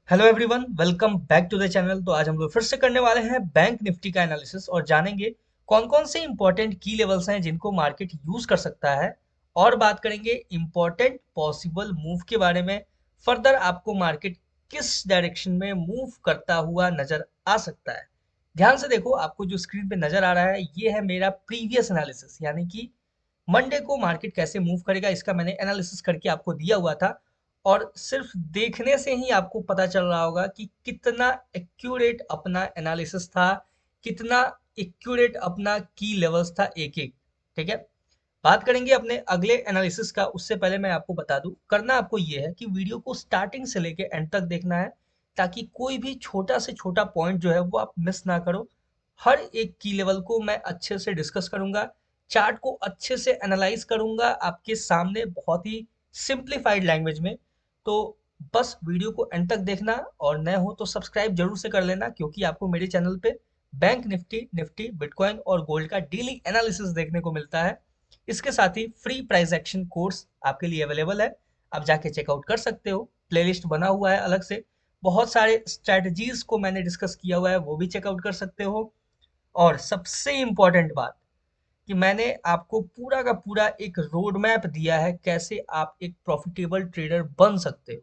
Hello everyone, welcome back to the channel. तो आज हम लोग फिर से करने वाले हैं बैंक निफ्टी का एनालिसिस और जानेंगे कौन कौन से इंपॉर्टेंट की लेवल्स हैं जिनको मार्केट यूज कर सकता है। और बात करेंगे इंपॉर्टेंट पॉसिबल मूव के बारे में। फर्दर आपको मार्केट किस डायरेक्शन में मूव करता हुआ नजर आ सकता है। ध्यान से देखो, आपको जो स्क्रीन पे नजर आ रहा है ये है मेरा प्रीवियस एनालिसिस, यानी कि मंडे को मार्केट कैसे मूव करेगा इसका मैंने एनालिसिस करके आपको दिया हुआ था। और सिर्फ देखने से ही आपको पता चल रहा होगा कि कितना एक्यूरेट अपना एनालिसिस था, कितना एक्यूरेट अपना की लेवल्स था एक एक। ठीक है, बात करेंगे अपने अगले एनालिसिस का। उससे पहले मैं आपको बता दूं, करना आपको ये है कि वीडियो को स्टार्टिंग से लेके एंड तक देखना है, ताकि कोई भी छोटा से छोटा पॉइंट जो है वो आप मिस ना करो। हर एक की लेवल को मैं अच्छे से डिस्कस करूंगा, चार्ट को अच्छे से एनालाइज करूंगा आपके सामने बहुत ही सिंप्लीफाइड लैंग्वेज में। तो बस वीडियो को एंड तक देखना, और नए हो तो सब्सक्राइब जरूर से कर लेना, क्योंकि आपको मेरे चैनल पे बैंक निफ्टी, निफ्टी, बिटकॉइन और गोल्ड का डेली एनालिसिस देखने को मिलता है। इसके साथ ही फ्री प्राइस एक्शन कोर्स आपके लिए अवेलेबल है, आप जाके चेकआउट कर सकते हो। प्लेलिस्ट बना हुआ है अलग से, बहुत सारे स्ट्रेटजीज को मैंने डिस्कस किया हुआ है, वो भी चेकआउट कर सकते हो। और सबसे इम्पोर्टेंट बात कि मैंने आपको पूरा का पूरा एक रोड मैप दिया है कैसे आप एक प्रॉफिटेबल ट्रेडर बन सकते हो।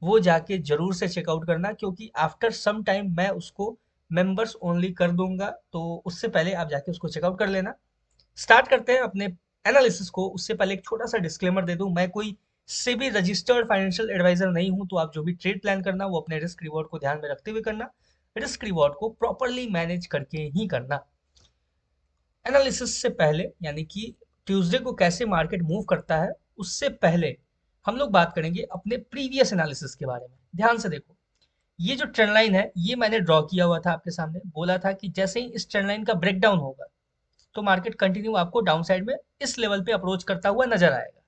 वो जाके जरूर से चेकआउट करना, क्योंकि आफ्टर सम टाइम मैं उसको मेंबर्स ओनली कर दूंगा, तो उससे पहले आप जाके उसको चेकआउट कर लेना। स्टार्ट करते हैं अपने एनालिसिस को। उससे पहले एक छोटा सा डिस्क्लेमर दे दूं, मैं कोई सेबी रजिस्टर्ड फाइनेंशियल एडवाइजर नहीं हूं, तो आप जो भी ट्रेड प्लान करना वो अपने रिस्क रिवॉर्ड को ध्यान में रखते हुए करना, रिस्क रिवॉर्ड को प्रॉपरली मैनेज करके ही करना। एनालिसिस से पहले, यानी कि ट्यूसडे को कैसे मार्केट मूव करता है, उससे पहले हम लोग बात करेंगे अपने प्रीवियस एनालिसिस के बारे में। ध्यान से देखो, ये जो ट्रेंड लाइन है ये मैंने ड्रॉ किया हुआ था आपके सामने, बोला था कि जैसे ही इस ट्रेंड लाइन का ब्रेकडाउन होगा तो मार्केट कंटिन्यू आपको डाउन साइड में इस लेवल पे अप्रोच करता हुआ नजर आएगा।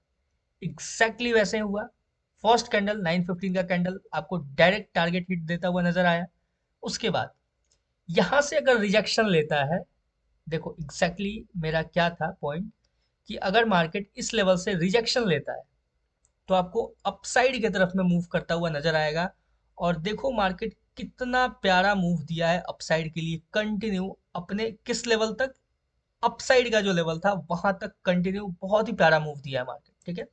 एग्जैक्टली वैसे ही हुआ। फर्स्ट कैंडल 915 का कैंडल आपको डायरेक्ट टारगेट हिट देता हुआ नजर आया। उसके बाद यहां से अगर रिजेक्शन लेता है, देखो एग्जैक्टली मेरा क्या था पॉइंट, कि अगर मार्केट इस लेवल से रिजेक्शन लेता है तो आपको अपसाइड की तरफ में मूव करता हुआ नजर आएगा। और देखो मार्केट कितना प्यारा मूव दिया है अपसाइड के लिए, कंटिन्यू अपने किस लेवल तक, अपसाइड का जो लेवल था वहां तक कंटिन्यू बहुत ही प्यारा मूव दिया है मार्केट। ठीक है,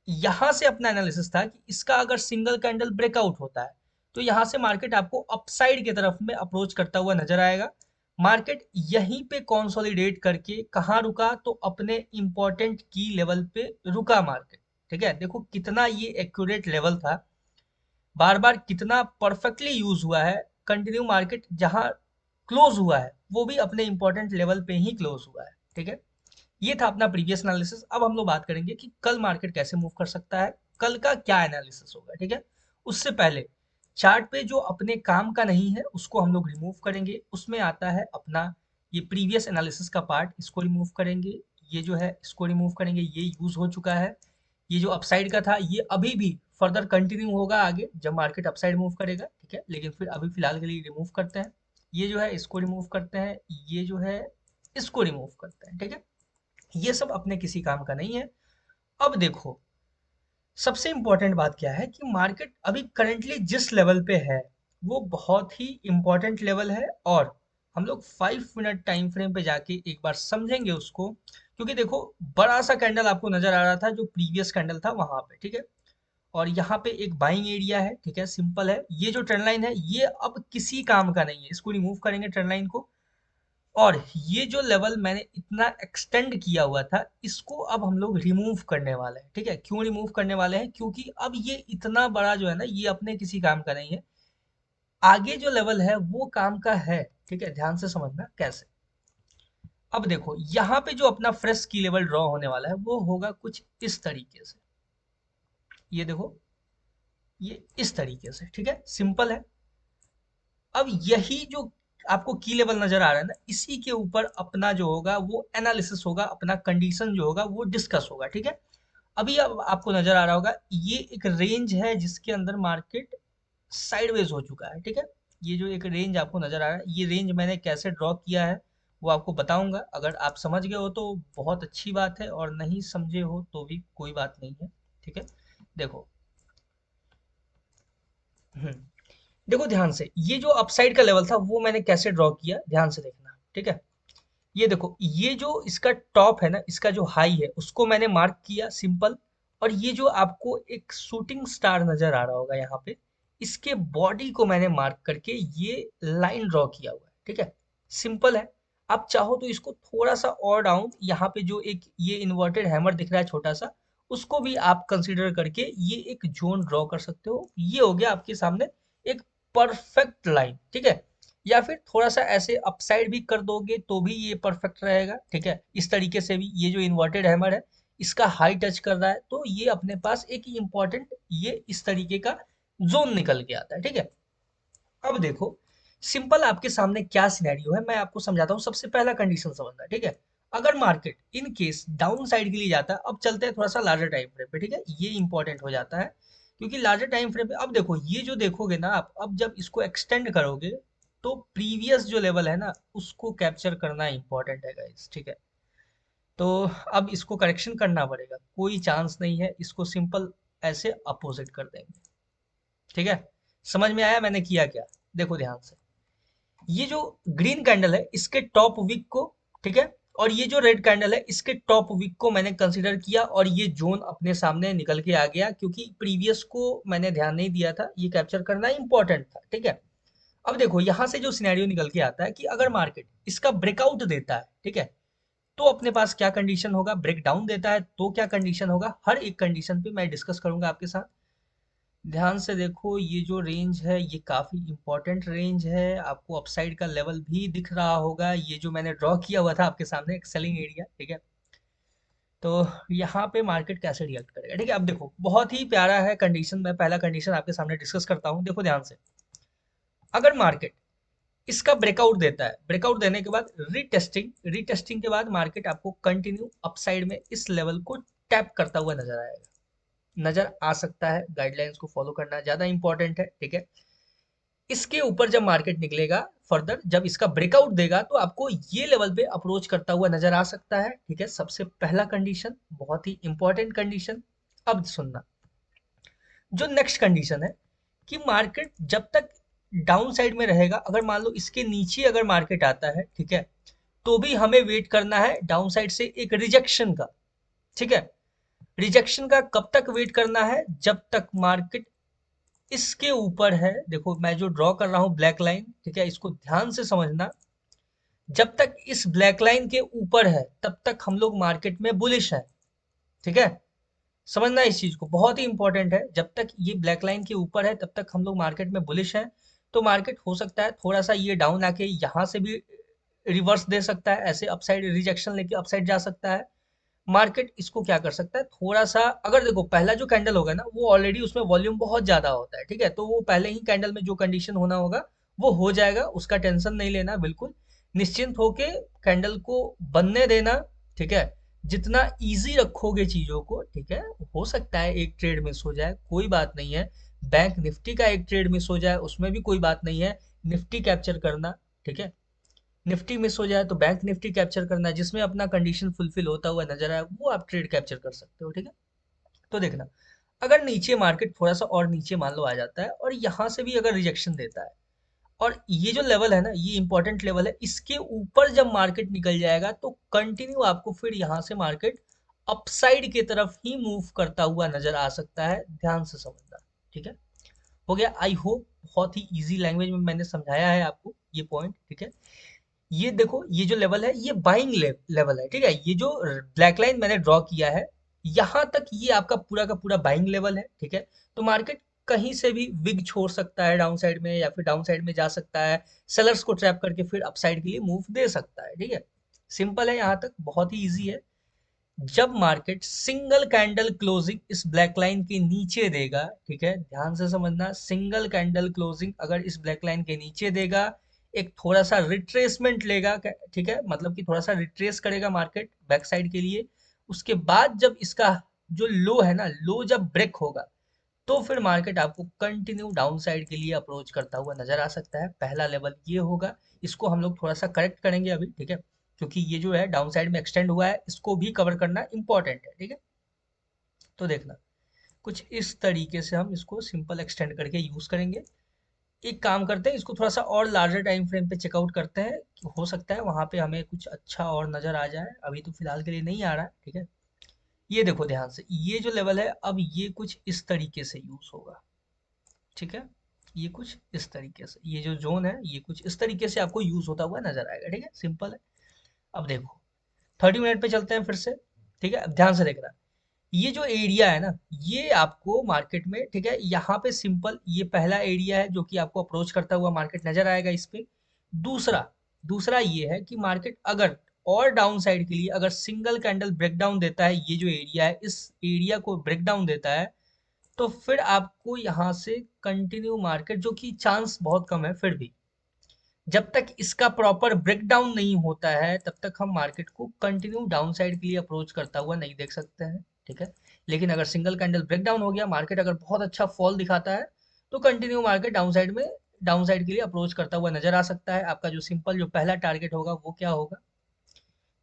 यहां से अपना एनालिसिस था कि इसका अगर सिंगल कैंडल ब्रेकआउट होता है तो यहां से मार्केट आपको अपसाइड की तरफ में अप्रोच करता हुआ नजर आएगा। मार्केट यहीं पे कंसोलिडेट करके कहाँ रुका, तो अपने इंपॉर्टेंट की लेवल पे रुका मार्केट। ठीक है, देखो कितना ये एक्यूरेट लेवल था, बार बार कितना परफेक्टली यूज हुआ है। कंटिन्यू मार्केट जहां क्लोज हुआ है वो भी अपने इंपॉर्टेंट लेवल पे ही क्लोज हुआ है। ठीक है, ये था अपना प्रीवियस एनालिसिस। अब हम लोग बात करेंगे कि कल मार्केट कैसे मूव कर सकता है, कल का क्या एनालिसिस होगा। ठीक है, उससे पहले चार्ट पे जो अपने काम का नहीं है उसको हम लोग रिमूव करेंगे। उसमें आता है अपना ये प्रीवियस एनालिसिस का पार्ट, इसको रिमूव करेंगे। ये जो है इसको रिमूव करेंगे, ये यूज हो चुका है। ये जो अपसाइड का था ये अभी भी फर्दर कंटिन्यू होगा आगे जब मार्केट अपसाइड मूव करेगा। ठीक है, लेकिन फिर अभी फिलहाल के लिए रिमूव करते हैं। ये जो है इसको रिमूव करते हैं, ये जो है इसको रिमूव करते हैं। ठीक है, ये सब अपने किसी काम का नहीं है। अब देखो, सबसे इंपॉर्टेंट बात क्या है कि मार्केट अभी करंटली जिस लेवल पे है वो बहुत ही इंपॉर्टेंट लेवल है। और हम लोग 5 मिनट टाइम फ्रेम पे जाके एक बार समझेंगे उसको, क्योंकि देखो बड़ा सा कैंडल आपको नजर आ रहा था जो प्रीवियस कैंडल था वहां पे। ठीक है, और यहाँ पे एक बाइंग एरिया है। ठीक है, सिंपल है। ये जो ट्रेंड लाइन है ये अब किसी काम का नहीं है, इसको रिमूव करेंगे ट्रेंड लाइन को। और ये जो लेवल मैंने इतना एक्सटेंड किया हुआ था इसको अब हम लोग रिमूव करने वाले हैं। ठीक है, क्यों रिमूव करने वाले हैं, क्योंकि अब ये इतना बड़ा जो है ना ये अपने किसी काम का नहीं है। आगे जो लेवल है वो काम का है। ठीक है, ध्यान से समझना कैसे। अब देखो यहाँ पे जो अपना फ्रेश की लेवल ड्रॉ होने वाला है वो होगा कुछ इस तरीके से। ये देखो, ये इस तरीके से। ठीक है, सिंपल है। अब यही जो आपको की लेवल नजर आ रहा है ना, इसी के ऊपर अपना जो होगा वो एनालिसिस होगा, अपना कंडीशन जो होगा वो डिस्कस होगा। ठीक है, अभी अब आपको नजर आ रहा होगा ये एक रेंज है जिसके अंदर मार्केट साइडवेज हो चुका है। ठीक है, ये जो एक रेंज आपको नजर आ रहा है, ये रेंज मैंने कैसे ड्रॉ किया है वो आपको बताऊंगा। अगर आप समझ गए हो तो बहुत अच्छी बात है, और नहीं समझे हो तो भी कोई बात नहीं है। ठीक है, देखो हम्म, देखो ध्यान से, ये जो अपसाइड का लेवल था वो मैंने कैसे ड्रॉ किया, ध्यान से देखना, ठीक है। ये देखो, ये जो इसका टॉप है ना, इसका जो हाई है उसको मैंने मार्क किया सिंपल। और ये जो आपको एक शूटिंग स्टार नजर आ रहा होगा यहाँ पे, इसके बॉडी को मैंने मार्क करके ये लाइन ड्रॉ किया हुआ है, ठीक है। सिंपल है। आप चाहो तो इसको थोड़ा सा और डाउन, यहाँ पे जो एक ये इन्वर्टेड हैमर दिख रहा है छोटा सा, उसको भी आप कंसीडर करके ये एक जोन ड्रॉ कर सकते हो। ये हो गया आपके सामने एक परफेक्ट लाइन, ठीक है। या फिर थोड़ा सा ऐसे अपसाइड भी कर दोगे तो भी ये परफेक्ट रहेगा, ठीक है। इस तरीके से भी ये जो इन्वर्टेड हैमर है, इसका हाई टच कर रहा है तो ये अपने पास एक इम्पॉर्टेंट ये इस तरीके का जोन निकल के आता है, ठीक है। अब देखो, सिंपल आपके सामने क्या सिनेरियो है मैं आपको समझाता हूँ। सबसे पहला कंडीशन समझना, ठीक है। अगर market in case down side के लिए जाता है, अब चलते हैं थोड़ा सा लार्जर टाइम फ्रेम पे, ठीक है। ये इंपॉर्टेंट हो जाता है क्योंकि लार्जर टाइम फ्रेम पे अब देखो, ये जो देखोगे ना आप, अब जब इसको एक्सटेंड करोगे तो प्रीवियस जो लेवल है ना उसको कैप्चर करना इंपॉर्टेंट है गाइस, ठीक है। तो अब इसको करेक्शन करना पड़ेगा, कोई चांस नहीं है, इसको सिंपल ऐसे अपोजिट कर देंगे, ठीक है। समझ में आया मैंने किया क्या? देखो ध्यान से, ये जो ग्रीन कैंडल है इसके टॉप विक को, ठीक है, और ये जो रेड कैंडल है इसके टॉप विक को मैंने कंसीडर किया और ये जोन अपने सामने निकल के आ गया क्योंकि प्रीवियस को मैंने ध्यान नहीं दिया था, ये कैप्चर करना इंपॉर्टेंट था, ठीक है। अब देखो यहां से जो सिनेरियो निकल के आता है कि अगर मार्केट इसका ब्रेकआउट देता है, ठीक है, तो अपने पास क्या कंडीशन होगा, ब्रेक डाउन देता है तो क्या कंडीशन होगा, हर एक कंडीशन पे मैं डिस्कस करूंगा आपके साथ। ध्यान से देखो, ये जो रेंज है ये काफी इंपॉर्टेंट रेंज है, आपको अपसाइड का लेवल भी दिख रहा होगा, ये जो मैंने ड्रॉ किया हुआ था आपके सामने एक सेलिंग एरिया, ठीक है। तो यहाँ पे मार्केट कैसे रिएक्ट करेगा, ठीक है। अब देखो बहुत ही प्यारा है कंडीशन, मैं पहला कंडीशन आपके सामने डिस्कस करता हूँ, देखो ध्यान से। अगर मार्केट इसका ब्रेकआउट देता है, ब्रेकआउट देने के बाद रीटेस्टिंग, रीटेस्टिंग के बाद मार्केट आपको कंटिन्यू अपसाइड में इस लेवल को टैप करता हुआ नजर आएगा, नजर आ सकता है। गाइडलाइंस को फॉलो करना ज्यादा इंपॉर्टेंट है, ठीक है। इसके ऊपर जब मार्केट निकलेगा फर्दर, जब इसका ब्रेकआउट देगा तो आपको ये लेवल पे अप्रोच करता हुआ नजर आ सकता है, ठीक है। सबसे पहला कंडीशन, बहुत ही इंपॉर्टेंट कंडीशन। अब सुनना, जो नेक्स्ट कंडीशन है कि मार्केट जब तक डाउन साइड में रहेगा, अगर मान लो इसके नीचे अगर मार्केट आता है, ठीक है, तो भी हमें वेट करना है डाउन साइड से एक रिजेक्शन का, ठीक है। रिजेक्शन का कब तक वेट करना है, जब तक मार्केट इसके ऊपर है। देखो मैं जो ड्रॉ कर रहा हूं ब्लैक लाइन, ठीक है, इसको ध्यान से समझना। जब तक इस ब्लैक लाइन के ऊपर है तब तक हम लोग मार्केट में बुलिश है, ठीक है। समझना इस चीज को, बहुत ही इंपॉर्टेंट है। जब तक ये ब्लैक लाइन के ऊपर है तब तक हम लोग मार्केट में बुलिश हैं। तो मार्केट हो सकता है थोड़ा सा ये डाउन आके यहाँ से भी रिवर्स दे सकता है, ऐसे अपसाइड रिजेक्शन लेके अपसाइड जा सकता है। मार्केट इसको क्या कर सकता है, थोड़ा सा, अगर देखो पहला जो कैंडल होगा ना वो ऑलरेडी उसमें वॉल्यूम बहुत ज्यादा होता है, ठीक है, तो वो पहले ही कैंडल में जो कंडीशन होना होगा वो हो जाएगा, उसका टेंशन नहीं लेना, बिल्कुल निश्चिंत होके कैंडल को बनने देना, ठीक है। जितना इजी रखोगे चीजों को, ठीक है, हो सकता है एक ट्रेड मिस हो जाए, कोई बात नहीं है। बैंक निफ्टी का एक ट्रेड मिस हो जाए उसमें भी कोई बात नहीं है, निफ्टी कैप्चर करना, ठीक है। निफ्टी मिस हो जाए तो बैंक निफ्टी कैप्चर करना, जिसमें अपना कंडीशन फुलफिल होता हुआ नजर आए वो आप ट्रेड कैप्चर कर सकते हो, ठीक है। तो देखना, अगर नीचे मार्केट थोड़ा सा और नीचे मान लो आ जाता है और यहाँ से भी अगर रिजेक्शन देता है, और ये जो लेवल है ना ये इंपॉर्टेंट लेवल है, इसके ऊपर जब मार्केट निकल जाएगा तो कंटिन्यू आपको फिर यहाँ से मार्केट अपसाइड की तरफ ही मूव करता हुआ नजर आ सकता है, ध्यान से समझना, ठीक है। हो गया, आई होप बहुत ही इजी लैंग्वेज में मैंने समझाया है आपको ये पॉइंट, ठीक है। ये देखो, ये जो लेवल है ये बाइंग लेवल है, ठीक है। ये जो ब्लैक लाइन मैंने ड्रॉ किया है, यहाँ तक ये आपका पूरा का पूरा बाइंग लेवल है, ठीक है। तो मार्केट कहीं से भी विग छोड़ सकता है डाउन साइड में, या फिर डाउन साइड में जा सकता है, सेलर्स को ट्रैप करके फिर अपसाइड के लिए मूव दे सकता है, ठीक है। सिंपल है, यहाँ तक बहुत ही ईजी है। जब मार्केट सिंगल कैंडल क्लोजिंग इस ब्लैक लाइन के नीचे देगा, ठीक है, ध्यान से समझना, सिंगल कैंडल क्लोजिंग अगर इस ब्लैक लाइन के नीचे देगा, एक थोड़ा सा रिट्रेसमेंट लेगा, ठीक है, मतलब कि थोड़ा सा रिट्रेस करेगा मार्केट बैक साइड के लिए। उसके बाद जब इसका जो लो है ना, लो जब ब्रेक होगा तो फिर मार्केट आपको कंटिन्यू डाउन साइड के लिए अप्रोच करता हुआ नजर आ सकता है। पहला लेवल ये होगा, इसको हम लोग थोड़ा सा करेक्ट करेंगे अभी, ठीक है, क्योंकि ये जो है डाउन साइड में एक्सटेंड हुआ है, इसको भी कवर करना इंपॉर्टेंट है, ठीक है। तो देखना, कुछ इस तरीके से हम इसको सिंपल एक्सटेंड करके यूज करेंगे। एक काम करते हैं, इसको थोड़ा सा और लार्जर टाइम फ्रेम पे चेकआउट करते हैं कि हो सकता है वहां पे हमें कुछ अच्छा और नजर आ जाए। अभी तो फिलहाल के लिए नहीं आ रहा है, ठीक है। ये देखो ध्यान से, ये जो लेवल है अब ये कुछ इस तरीके से यूज होगा, ठीक है। ये कुछ इस तरीके से, ये जो जोन है ये कुछ इस तरीके से आपको यूज होता हुआ नजर आएगा, ठीक है, सिंपल है। अब देखो 30 मिनट पे चलते हैं फिर से, ठीक है। अब ध्यान से देखना, ये जो एरिया है ना, ये आपको मार्केट में, ठीक है, यहाँ पे सिंपल ये पहला एरिया है जो कि आपको अप्रोच करता हुआ मार्केट नजर आएगा इस पे। दूसरा दूसरा ये है कि मार्केट अगर और डाउन साइड के लिए अगर सिंगल कैंडल ब्रेकडाउन देता है, ये जो एरिया है इस एरिया को ब्रेकडाउन देता है, तो फिर आपको यहाँ से कंटिन्यू मार्केट, जो कि चांस बहुत कम है फिर भी, जब तक इसका प्रॉपर ब्रेकडाउन नहीं होता है तब तक हम मार्केट को कंटिन्यू डाउन साइड के लिए अप्रोच करता हुआ नहीं देख सकते हैं, ठीक है। लेकिन अगर सिंगल कैंडल ब्रेकडाउन हो गया, मार्केट अगर बहुत अच्छा फॉल दिखाता है, तो कंटिन्यू मार्केट डाउन साइड में, डाउन साइड के लिए अप्रोच करता हुआ नजर आ सकता है। आपका जो सिंपल जो पहला टारगेट होगा वो क्या होगा,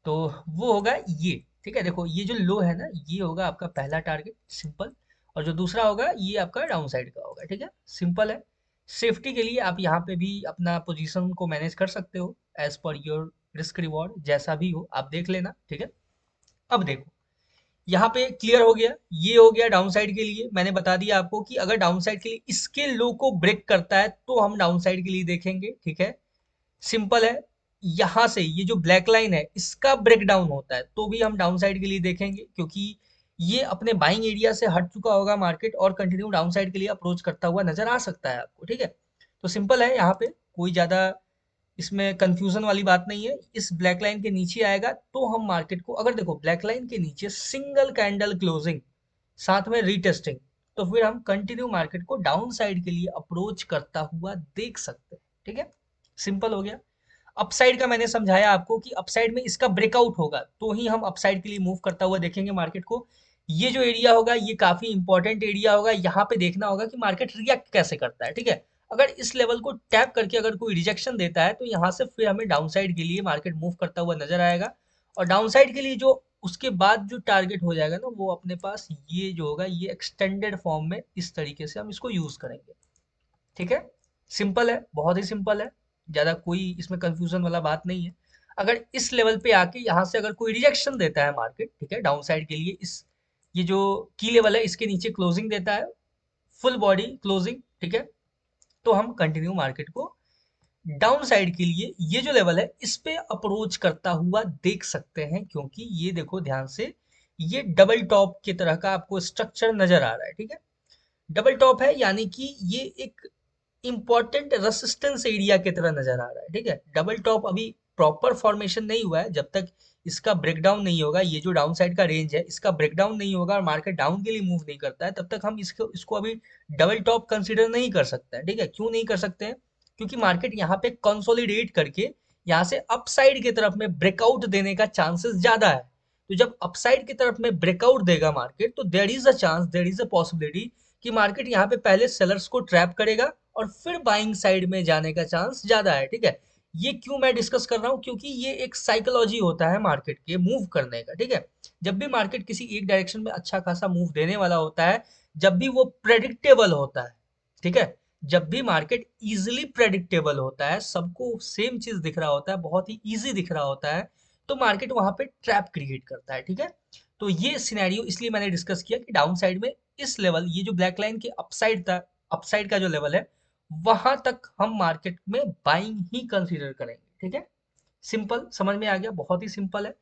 तो वो होगा ये, ठीक है। देखो ये जो लो है ना, ये होगा आपका पहला टारगेट सिंपल, और जो दूसरा होगा ये आपका डाउन साइड का होगा, ठीक है, सिंपल है। सेफ्टी के लिए आप यहाँ पे भी अपना पोजीशन को मैनेज कर सकते हो as per your risk reward, जैसा भी हो आप देख लेना, ठीक है। अब देखो यहाँ पे क्लियर हो गया, ये हो गया डाउन साइड के लिए। मैंने बता दिया आपको कि अगर डाउन साइड के लिए इसके लो को ब्रेक करता है तो हम डाउन साइड के लिए देखेंगे, ठीक है, सिंपल है। यहां से ये जो ब्लैक लाइन है इसका ब्रेकडाउन होता है तो भी हम डाउन साइड के लिए देखेंगे, क्योंकि ये अपने बाइंग एरिया से हट चुका होगा मार्केट और कंटिन्यू डाउन साइड के लिए अप्रोच करता हुआ नजर आ सकता है आपको, ठीक है। तो सिंपल है, यहाँ पे कोई ज्यादा इसमें कंफ्यूजन वाली बात नहीं है। इस ब्लैक लाइन के नीचे आएगा तो हम मार्केट को, अगर देखो ब्लैक लाइन के नीचे सिंगल कैंडल क्लोजिंग साथ में रीटेस्टिंग, तो फिर हम कंटिन्यू मार्केट को डाउन साइड के लिए अप्रोच करता हुआ देख सकते हैं, ठीक है, सिंपल हो गया। अपसाइड का मैंने समझाया आपको कि अपसाइड में इसका ब्रेकआउट होगा तो ही हम अपसाइड के लिए मूव करता हुआ देखेंगे मार्केट को। ये जो एरिया होगा ये काफी इंपॉर्टेंट एरिया होगा, यहाँ पे देखना होगा कि मार्केट रिएक्ट कैसे करता है, ठीक है। अगर इस लेवल को टैप करके अगर कोई रिजेक्शन देता है तो यहाँ से फिर हमें डाउन साइड के लिए मार्केट मूव करता हुआ नजर आएगा। और डाउन साइड के लिए जो उसके बाद जो टारगेट हो जाएगा ना, वो अपने पास ये जो होगा ये एक्सटेंडेड फॉर्म में इस तरीके से हम इसको यूज करेंगे, ठीक है, सिंपल है, बहुत ही सिंपल है, ज्यादा कोई इसमें कंफ्यूजन वाला बात नहीं है। अगर इस लेवल पे आके यहाँ से अगर कोई रिजेक्शन देता है मार्केट, ठीक है, डाउन साइड के लिए, इस ये जो की लेवल है इसके नीचे क्लोजिंग देता है, फुल बॉडी क्लोजिंग, ठीक है, तो हम कंटिन्यू मार्केट को डाउन साइड के लिए ये जो लेवल है इस पे अप्रोच करता हुआ देख सकते हैं, क्योंकि ये देखो ध्यान से, ये डबल टॉप की तरह का आपको स्ट्रक्चर नजर आ रहा है, ठीक है। डबल टॉप है यानी कि ये एक इंपॉर्टेंट रेसिस्टेंस एरिया की तरह नजर आ रहा है, ठीक है। डबल टॉप अभी प्रॉपर फॉर्मेशन नहीं हुआ है, जब तक इसका ब्रेकडाउन नहीं होगा, ये जो डाउन साइड का रेंज है इसका ब्रेकडाउन नहीं होगा और मार्केट डाउन के लिए मूव नहीं करता है, तब तक हम इसको इसको अभी डबल टॉप कंसीडर नहीं कर सकते हैं, ठीक है। क्यों नहीं कर सकते हैं, क्योंकि मार्केट यहाँ पे कंसोलिडेट करके यहाँ से अपसाइड की तरफ में ब्रेकआउट देने का चांसेस ज्यादा है। तो जब अपसाइड की तरफ में ब्रेकआउट देगा मार्केट, तो there is a chance, there is a possibility कि मार्केट यहाँ पे पहले सेलर्स को ट्रैप करेगा और फिर बाइंग साइड में जाने का चांस ज्यादा है, ठीक है। ये क्यों मैं डिस्कस कर रहा हूँ, क्योंकि ये एक साइकोलॉजी होता है मार्केट के मूव करने का, ठीक है। जब भी मार्केट किसी एक डायरेक्शन में अच्छा खासा मूव देने वाला होता है, जब भी वो प्रेडिक्टेबल होता है, ठीक है, जब भी मार्केट इजिली प्रेडिक्टेबल होता है, सबको सेम चीज दिख रहा होता है, बहुत ही इजी दिख रहा होता है, तो मार्केट वहां पे ट्रैप क्रिएट करता है, ठीक है। तो ये सिनेरियो इसलिए मैंने डिस्कस किया कि डाउन साइड में इस लेवल, ये जो ब्लैक लाइन के अपसाइड था, अपसाइड का जो लेवल है वहां तक हम मार्केट में बाइंग ही कंसीडर करेंगे, ठीक है, सिंपल, समझ में आ गया, बहुत ही सिंपल है।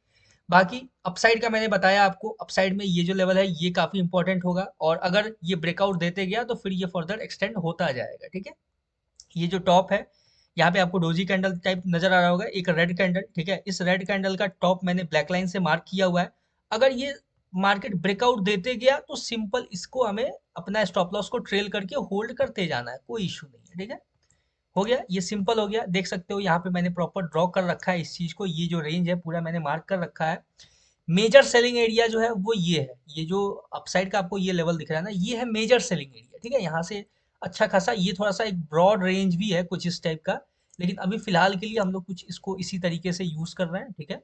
बाकी अपसाइड का मैंने बताया आपको, अपसाइड में ये जो लेवल है ये काफी इंपॉर्टेंट होगा, और अगर ये ब्रेकआउट देते गया तो फिर ये फर्दर एक्सटेंड होता जाएगा, ठीक है। ये जो टॉप है, यहाँ पे आपको डोजी कैंडल टाइप नजर आ रहा होगा, एक रेड कैंडल, ठीक है, इस रेड कैंडल का टॉप मैंने ब्लैक लाइन से मार्क किया हुआ है। अगर ये मार्केट ब्रेकआउट देते गया तो सिंपल इसको हमें अपना स्टॉप लॉस को ट्रेल करके होल्ड करते जाना है, कोई इशू नहीं है, ठीक है। हो गया, ये सिंपल हो गया, देख सकते हो यहाँ पे मैंने प्रॉपर ड्रॉ कर रखा है इस चीज को, ये जो रेंज है पूरा मैंने मार्क कर रखा है। मेजर सेलिंग एरिया जो है वो ये है, ये जो अपसाइड का आपको ये लेवल दिख रहा है ना, ये है मेजर सेलिंग एरिया, ठीक है। यहाँ से अच्छा खासा ये थोड़ा सा एक ब्रॉड रेंज भी है कुछ इस टाइप का, लेकिन अभी फिलहाल के लिए हम लोग कुछ इसको इसी तरीके से यूज कर रहे हैं, ठीक है।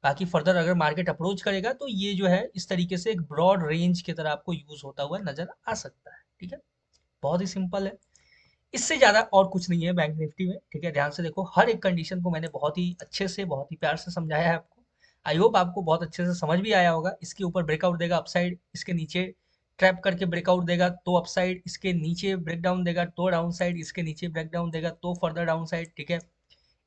बाकी फर्दर अगर मार्केट अप्रोच करेगा तो ये जो है इस तरीके से एक ब्रॉड रेंज की तरह आपको यूज होता हुआ नजर आ सकता है। ठीक है, बहुत ही सिंपल है, इससे ज्यादा और कुछ नहीं है बैंक निफ्टी में। ठीक है, ध्यान से देखो, हर एक कंडीशन को मैंने बहुत ही अच्छे से, बहुत ही प्यार से समझाया है आपको। आई होप आपको बहुत अच्छे से समझ भी आया होगा। इसके ऊपर ब्रेकआउट देगा अपसाइड, इसके नीचे ट्रैप करके ब्रेकआउट देगा तो अपसाइड, इसके नीचे ब्रेकडाउन देगा तो डाउन साइड, इसके नीचे ब्रेकडाउन देगा तो फर्दर डाउन साइड। ठीक है,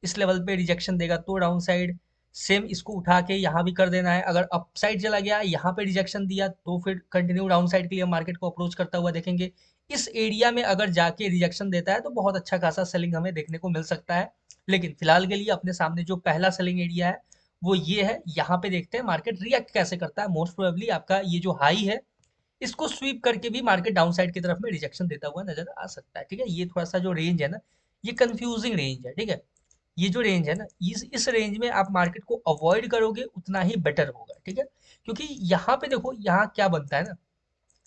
इस लेवल पे रिजेक्शन देगा तो डाउन साइड, सेम इसको उठा के यहाँ भी कर देना है। अगर अप साइड चला गया, यहाँ पे रिजेक्शन दिया, तो फिर कंटिन्यू डाउन साइड के लिए मार्केट को अप्रोच करता हुआ देखेंगे। इस एरिया में अगर जाके रिजेक्शन देता है तो बहुत अच्छा खासा सेलिंग हमें देखने को मिल सकता है। लेकिन फिलहाल के लिए अपने सामने जो पहला सेलिंग एरिया है वो ये है। यहाँ पे देखते हैं मार्केट रिएक्ट कैसे करता है। मोस्ट प्रोबेबली आपका ये जो हाई है इसको स्वीप करके भी मार्केट डाउन साइड की तरफ में रिजेक्शन देता हुआ नजर आ सकता है। ठीक है, ये थोड़ा सा जो रेंज है ना, ये कंफ्यूजिंग रेंज है। ठीक है, ये जो रेंज है ना, इस रेंज में आप मार्केट को अवॉइड करोगे उतना ही बेटर होगा। ठीक है, क्योंकि यहाँ पे देखो, यहाँ क्या बनता है ना,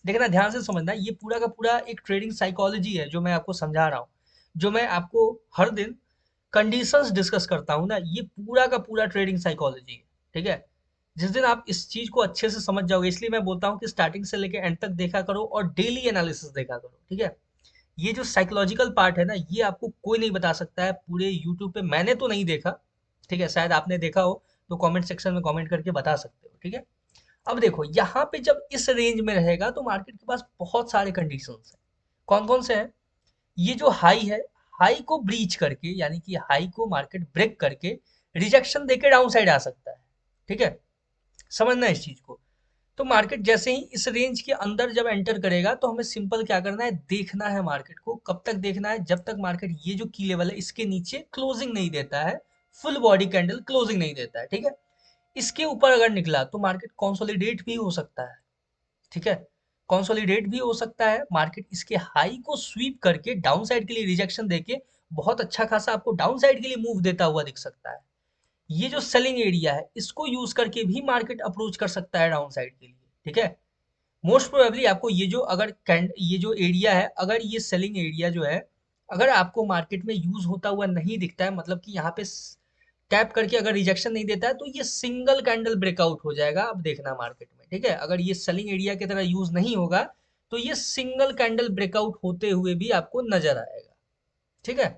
देखना ध्यान से समझना, ये पूरा का पूरा एक ट्रेडिंग साइकोलॉजी है जो मैं आपको समझा रहा हूँ, जो मैं आपको हर दिन कंडीशंस डिस्कस करता हूँ ना, ये पूरा का पूरा ट्रेडिंग साइकोलॉजी है। ठीक है, जिस दिन आप इस चीज को अच्छे से समझ जाओगे, इसलिए मैं बोलता हूँ कि स्टार्टिंग से लेकर एंड तक देखा करो और डेली एनालिसिस देखा करो। ठीक है, ये जो साइकोलॉजिकल पार्ट है ना, ये आपको कोई नहीं बता सकता है पूरे यूट्यूब पे, मैंने तो नहीं देखा। ठीक है, शायद आपने देखा हो तो कमेंट सेक्शन में कमेंट करके बता सकते हो। ठीक है, अब देखो यहाँ पे जब इस रेंज में रहेगा तो मार्केट के पास बहुत सारे कंडीशंस हैं। कौन कौन से हैं? ये जो हाई है, हाई को ब्रीच करके, यानी कि हाई को मार्केट ब्रेक करके रिजेक्शन देके डाउन साइड आ सकता है। ठीक है, समझना इस चीज को। तो मार्केट जैसे ही इस रेंज के अंदर जब एंटर करेगा तो हमें सिंपल क्या करना है, देखना है मार्केट को। कब तक देखना है? जब तक मार्केट ये जो की लेवल है इसके नीचे क्लोजिंग नहीं देता है, फुल बॉडी कैंडल क्लोजिंग नहीं देता है। ठीक है, इसके ऊपर अगर निकला तो मार्केट कंसोलिडेट भी हो सकता है। ठीक है, कंसोलिडेट भी हो सकता है, मार्केट इसके हाई को स्वीप करके डाउन साइड के लिए रिजेक्शन देके बहुत अच्छा खासा आपको डाउन साइड के लिए मूव देता हुआ दिख सकता है। ये जो सेलिंग एरिया है इसको यूज करके भी मार्केट अप्रोच कर सकता है डाउन साइड के लिए। ठीक है, मोस्ट प्रोबेबली आपको ये जो अगर ये जो एरिया है, अगर ये सेलिंग एरिया जो है, अगर आपको मार्केट में यूज होता हुआ नहीं दिखता है, मतलब कि यहाँ पे टैप करके अगर रिजेक्शन नहीं देता है, तो ये सिंगल कैंडल ब्रेकआउट हो जाएगा। अब देखना मार्केट में, ठीक है, अगर ये सेलिंग एरिया की तरह यूज नहीं होगा तो ये सिंगल कैंडल ब्रेकआउट होते हुए भी आपको नजर आएगा। ठीक है,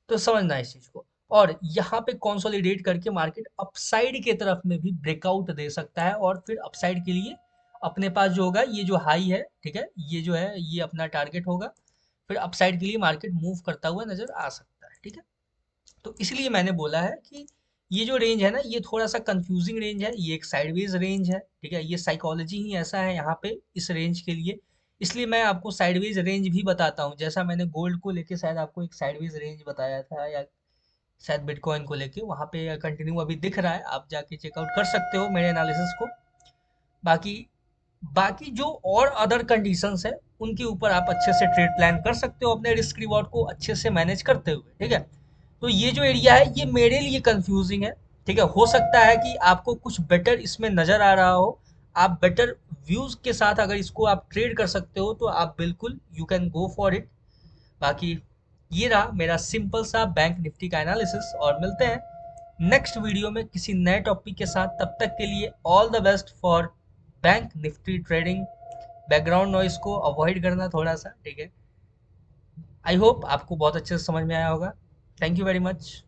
तो समझना है इस चीज को। और यहाँ पे कंसोलिडेट करके मार्केट अपसाइड की तरफ में भी ब्रेकआउट दे सकता है, और फिर अपसाइड के लिए अपने पास जो होगा, ये जो हाई है, ठीक है, ये जो है ये अपना टारगेट होगा। फिर अपसाइड के लिए मार्केट मूव करता हुआ नजर आ सकता है। ठीक है, तो इसलिए मैंने बोला है कि ये जो रेंज है ना, ये थोड़ा सा कंफ्यूजिंग रेंज है, ये एक साइडवेज रेंज है। ठीक है, ये साइकोलॉजी ही ऐसा है यहाँ पे इस रेंज के लिए। इसलिए मैं आपको साइडवेज रेंज भी बताता हूँ, जैसा मैंने गोल्ड को लेके शायद आपको एक साइडवेज रेंज बताया था, या शायद बिटकॉइन को लेके, वहाँ पे कंटिन्यू अभी दिख रहा है, आप जाके चेकआउट कर सकते हो मेरे एनालिसिस को। बाकी बाकी जो और अदर कंडीशंस है उनके ऊपर आप अच्छे से ट्रेड प्लान कर सकते हो अपने रिस्क रिवॉर्ड को अच्छे से मैनेज करते हुए। ठीक है, तो ये जो एरिया है ये मेरे लिए कंफ्यूजिंग है। ठीक है, हो सकता है कि आपको कुछ बेटर इसमें नजर आ रहा हो, आप बेटर व्यूज के साथ अगर इसको आप ट्रेड कर सकते हो तो आप बिल्कुल you can go for it. बाकी ये रहा मेरा सिंपल सा बैंक निफ्टी का एनालिसिस, और मिलते हैं नेक्स्ट वीडियो में किसी नए टॉपिक के साथ। तब तक के लिए all the best for bank Nifty trading. Background noise को अवॉइड करना थोड़ा सा। ठीक है, आई होप आपको बहुत अच्छे से समझ में आया होगा। Thank you very much.